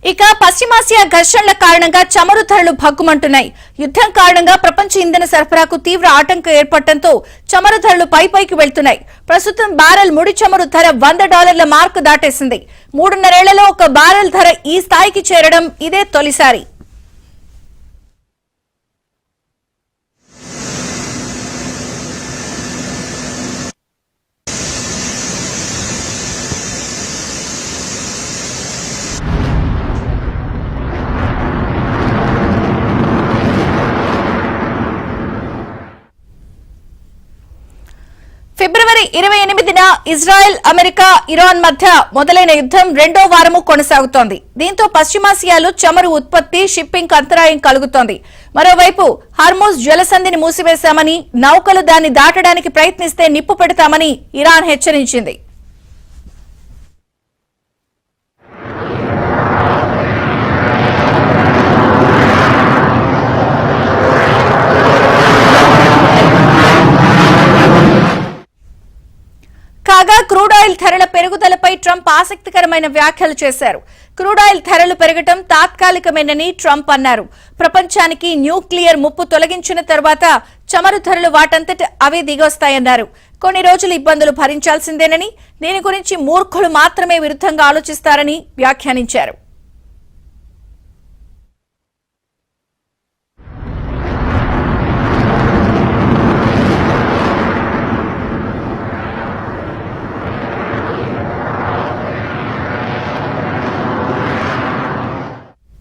ఇక పశ్చిమాసియా ఘర్షణల కారణంగా చమురు ధరలు భగ్గుమంటున్నాయి. యుద్ధం కారణంగా ప్రపంచ ఇంధన సరఫరాకు తీవ్ర ఆటంకం ఏర్పడటంతో చమురు ధరలు పైకి వెళ్తున్నాయి. ప్రస్తుతం బ్యారెల్ ముడి చమురు ధర $100 మార్కు దాటేసింది. 3.5 ఏళ్లలో ఒక బ్యారెల్ ధర ఈ స్థాయికి చేరడం ఇదే తొలిసారి. ఫిబ్రవరి 28న ఇజ్రాయెల్, అమెరికా, ఇరాన్ మధ్య మొదలైన యుద్ధం రెండో వారము కొనసాగుతోంది. దీంతో పశ్చిమాసియాలో చమురు ఉత్పత్తి, షిప్పింగ్ అంతరాయం కలుగుతోంది. మరోవైపు హార్మోజ్ జలసంధిని మూసివేశామని, నౌకలు దాన్ని దాటడానికి ప్రయత్నిస్తే నిప్పు పెడతామని ఇరాన్ హెచ్చరించింది. కాగా క్రూడ్ ఆయిల్ ధరల పెరుగుదలపై ట్రంప్ ఆసక్తికరమైన వ్యాఖ్యలు చేశారు. క్రూడ్ ఆయిల్ ధరలు పెరగడం తాత్కాలికమేనని ట్రంప్ అన్నారు. ప్రపంచానికి న్యూక్లియర్ ముప్పు తొలగించిన తర్వాత చమురు ధరలు వాటంతట అవే దిగొస్తాయన్నారు. కొన్ని రోజులు ఇబ్బందులు భరించాల్సిందేనని, దీని గురించి మూర్ఖులు మాత్రమే విరుద్ధంగా ఆలోచిస్తారని వ్యాఖ్యానించారు.